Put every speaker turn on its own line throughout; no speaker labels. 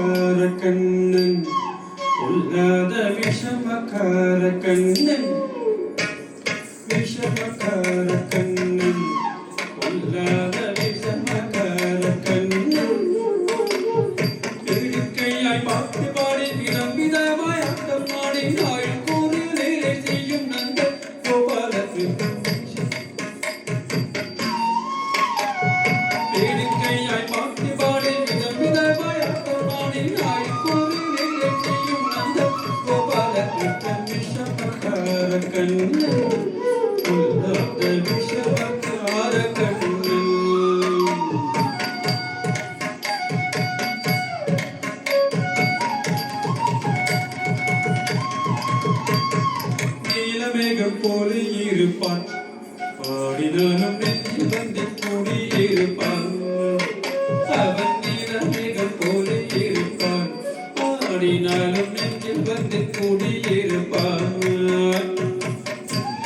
விஷமக்கார கண்ணன் உள்ளாத விஷமக்கார கண்ணன் விஷமக்கார கண்ணன் உள்ளாத விஷமக்கார கண்ணன் வேடிக்கையாய் பாட்டு பாடி விதவிதமாய் ஆட்டம் ஆடி நாள் கூறி வேலை செய்யும் நந்த கோபாலகிருஷ்ணன் வேடிக்கையாய் பாட்டு பாடி விதவிதமாய் ஆட்டம் ஆடி நாள் கூறி வேலை செய்யும் நந்த கோபாலகிருஷ்ணன் விஷமக்கார கண்ணன் உள்ளாத விஷமக்கார கண்ணன் நீலமேகம் போல இருப்பான் பாடினாலும் நெஞ்சில் வந்து கூடியிருப்பான் அவன் நீலமேகம் போல இருப்பான் பாடினாலும் நெஞ்சில் வந்து கூடியிருப்பான்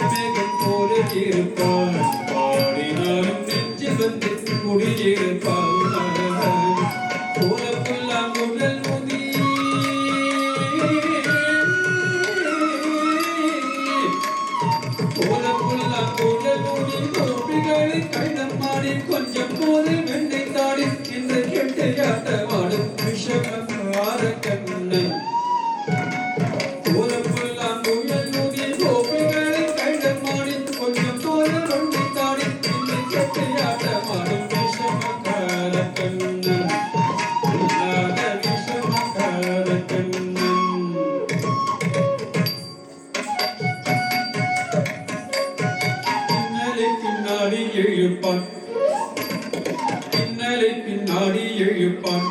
மேகம் போல இருப்பான் பாடினாலும் நெஞ்சில் வந்து கூடியிருப்பான் போலப்பெல்லாம் உடல் முதி கைடம் மாடி கொஞ்சம் போது வெண்ணை தாடி என்று கெட்டு ஆட்டமாடும் விஷமக்கார கண்ணன் போலப்பெல்லாம் உடல் முதி கோபிகளை கைடம் மாடி கொஞ்சம் போது வெண்ணை தாடி என்று கெட்டு ஆட்டமாடும் விஷமக்கார கண்ணன் இல்லாத விஷமக்கார கண்ணன் பின்னாடி எழுப்பான் பின்னலை பின்னாடி எழுப்பான்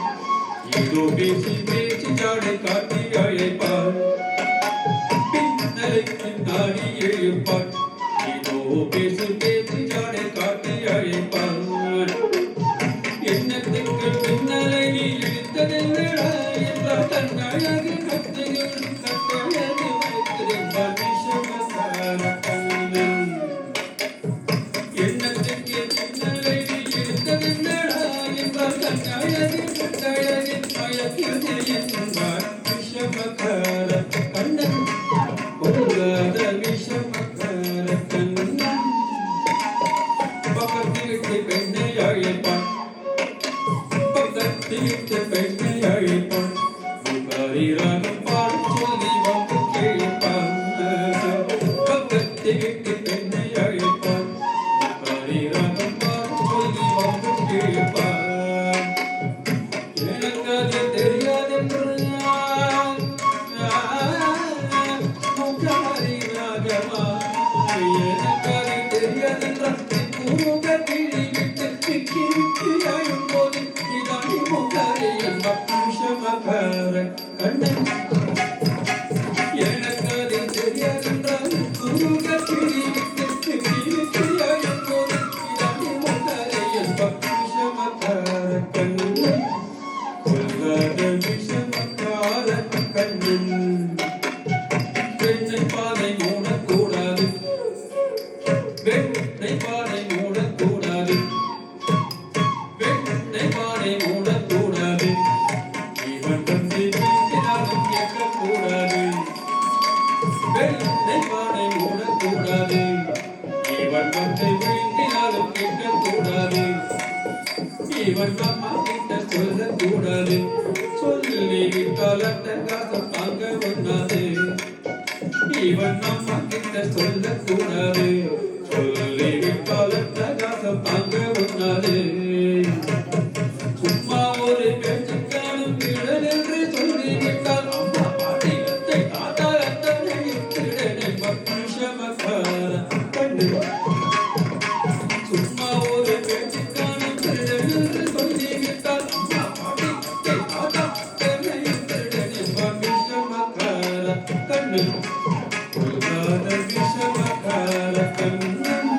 ஏதோ பேசி பேசி ஜாடை காட்டி அழைப்பான் பின்னலை பின்னாடி எழுப்பான் ஏதோ பேசி பேசி ஜாடை காட்டி அழைப்பான் எண்ணத்துக்கு பின்னலை நீ இழுத்ததெல்லடா என்றால் தன் அழகு கத்தையும் கட்டழகு வைத்திருப்பான் விஷமக்கார கண்ணன் எண்ணத்துக்கு பின்னலை நீ இழுத்ததெல்லடா என்றால் தன் அழகு கட்டழகு மயக்கியது என்பார் விஷமக்கார கண்ணன் பொருளாத விஷமக்கார கண்ணன் பக்கத்திற்கு பெண்ணை அழைப்பான் பக்கத்திற்கு பெண்ணை அழைப்பான் புகாரிராகம் பாட சொல்லி வந்து கேட்பான் பக்கத்திற்கு பெண்ணை அழைப்பான் புகாரிராகம் பாட சொல்லி வந்து கேட்பான் எனக்கு அது தெரியாதென்று புகாரி ராகமா எனக்கு அது தெரியாதென்றால் கூறுக கிளி விட்டு கிக்கி விக்கி ஆயும் போது இதானி புகாரி என்ப விஷமக்கார கண்ணன் எனக்கு அது தெரியாதென்றால் கூறுக கிளி விட்டு கிக்கி விக்கி ஆயும் போது இதானி புகாரி என்ப விஷமக்கார கண்ணன் கொள்ளாத விஷமக்கார கண்ணன் வெண்ணை பாதை மூடக்கூடாது வெண்ணை பாதை மூடக்கூடாது வெண்ணை பாதை மூடக்கூடாது இவன் வந்து வீட்டினாலும் கேட்கக்கூடாது வெண்ணை பாதை மூடக்கூடாது இவன் வந்து வீட்டினாலும் கேட்கக்கூடாது இவன் அம்மா கிட்ட சொல்லக்கூடாது சொல்லிவிட்டால் அட்டகாசம் தாங்க ஒண்ணாது இவன் அம்மா கிட்ட சொல்லக்கூடாது சொல்லிவிட்டால் அட்டகாசம் தாங்க ஒண்ணாது சும்மா ஒரு பேச்சுக்கானும் விடல் என்று சொல்லிவிட்டால் அம்மா பாட்டியத்தை தாத்தா அத்தனை விஷமக்கார கண்ணு சும்மா ஒரு பேச்சுக்கானும் விடல் என்று சொல்லிவிட்டால் அம்மா பாட்டியத்தை தாத்தா அத்தனை விஷமக்கார கண்ணு கொள்ளாத விஷமக்கார கண்ணன்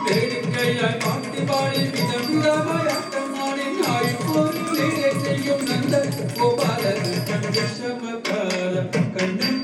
வேடிக்கையாய் பாட்டு பாடி விதவிதமாய் ஆட்டம் ஆடி நாய் போல் வேலை செய்யும் நந்த கோபாலகிருஷ்ணன் விஷமக்கார கண்ணன்